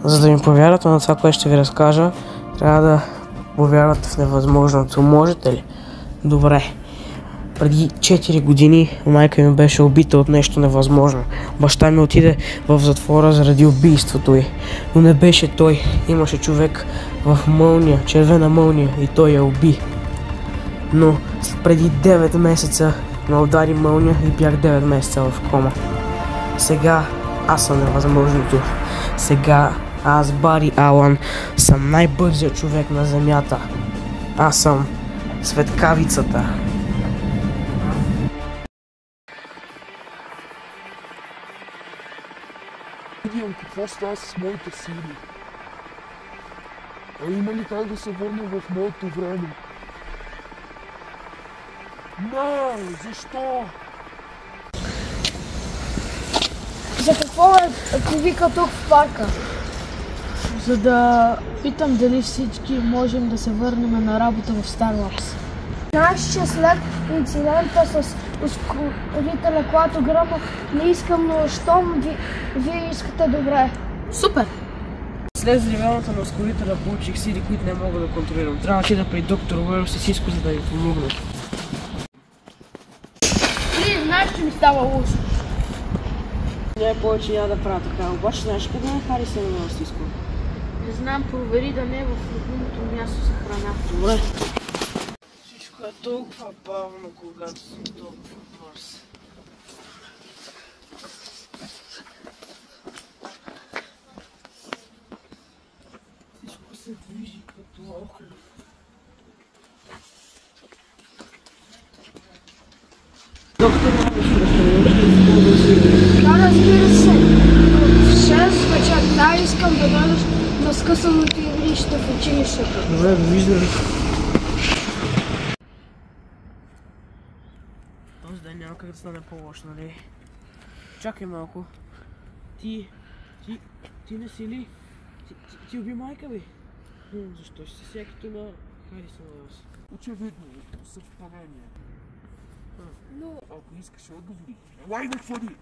За да ми повярвате на това, което ще ви разкажа, трябва да повярвате в невъзможното. Можете ли? Добре. Преди 4 години майка ми беше убита от нещо невъзможно. Баща ми отиде в затвора заради убийството й. Но не беше той. Имаше човек в мълния, червена мълния и той я уби. Но преди 9 месеца ме удари мълния и бях 9 месеца в кома. Сега аз съм невъзможното. Сега аз, Бари Алън, съм най-бързият човек на земята. Аз съм светкавицата. Видим какво става с моите сили. А има ли как да се върна в моето време? Не, защо? За какво те вика тук в парка? За да питам дали всички можем да се върнем на работа в Старлапс. Знаеш, че след инцидента с ускорителя, когато гръмна, не искам, но щом вие искате, добре. Супер! След взривяването на ускорителя получих сили, които не мога да контролирам. Трябва да отида при доктор Уелс и всичко, за да ми помогна. Ти знаеш, че ми става лошо. Не повече няма да правя така, обаче знаеш къде е Харисън Уелс искам? Не знам, провери да не е в любимото място за храна. Добре. Всичко е толкова бавно, когато съм толкова бърз. Всичко се движи като охлюв. Доктор, Да, разбира се. В 6 вечерта искам да дойдеш на скъсаното игрище в училището. добре, довиждане. Този ден няма как да стане по-лош, нали? Чакай малко. Ти не си ли? Ти уби майка ви? Защо ще си всякито на Харисън Уелс? Очевидно, съвпадение. Но... Ако искаш отговори, елай да твори!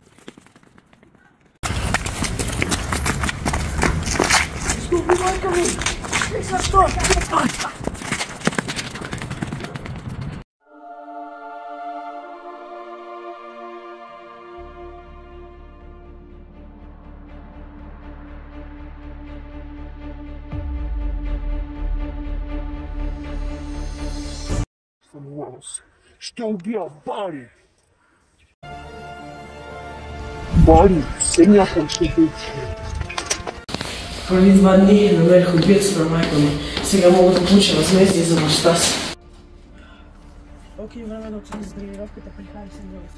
Уби майка ми! Защо? Уелс, ще убия Бари! Бари, все някой ще те учи. Преди 2 дни намерих убийца на майка ми. Сега мога да получа възмездие за баща си. Окей, време да отида с тренировката при Харисън Уелс.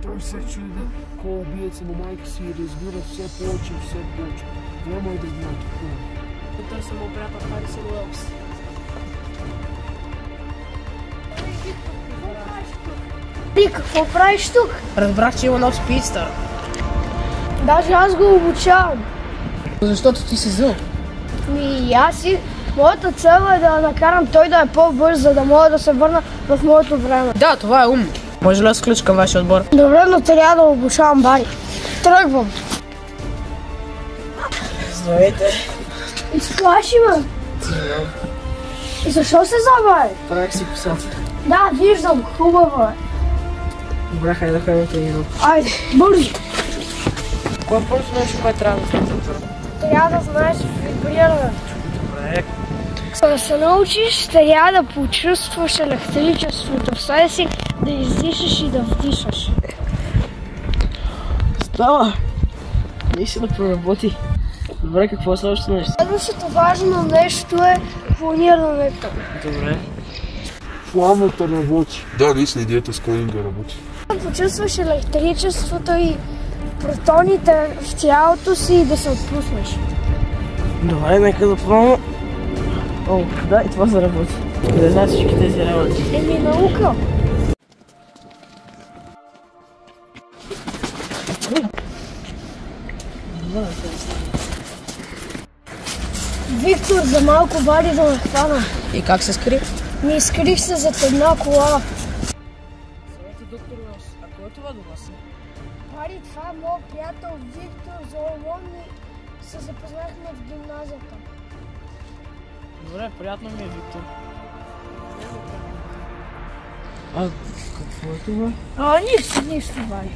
Той се чуди кой е убиеца на майка си и разбира все повече и все повече. Няма и да ги атакува. Потърся му приятел Харисън Уелс. Ти какво правиш тук? Разбрах, че има нов спидстър. Даже аз го обучавам. Защото ти си зъл. И аз си, моята цел е да накарам той да е по-бърз, за да мога да се върна в моето време. Да, това е умно. Може ли да сключ към вашия отбор? Добре, но трябва да обучавам Бари. Тръгвам. Здравейте. Изплаши ме. И защо се забави? Правих си косата. Да, виждам, хубаво е. Добре, хайде да ходим тренировка. Айде, бързо. Кой е първо нещо, което трябва да знаеш? Трябва да знаеш вибриране. Добре. За да се научиш, трябва да почувстваш електричеството в себе си, да издишаш и да вдишаш. Става! Наистина проработи. Добре, какво е следващото нещо? Следващото важно нещо е планирането. Добре. Планът работи. Да, наистина идеята с Колинга работи. Да почувстваш електричеството и протоните в тялото си и да се отпуснеш. Добре, нека да пробвам. О, да, и това заработи. И да знаят всички тези работи. Еми, наука. Виктор, за малко Бари да ме хвана. И как се скри? Ми скрих се зад една кола. Здравейте, доктор Уелс. А кой е това до вас? Бари, това е моят приятел Виктор Зоолон и се запознахме в гимназията. Добре, приятно ми е, Виктор. А какво е това? Нищо, вали.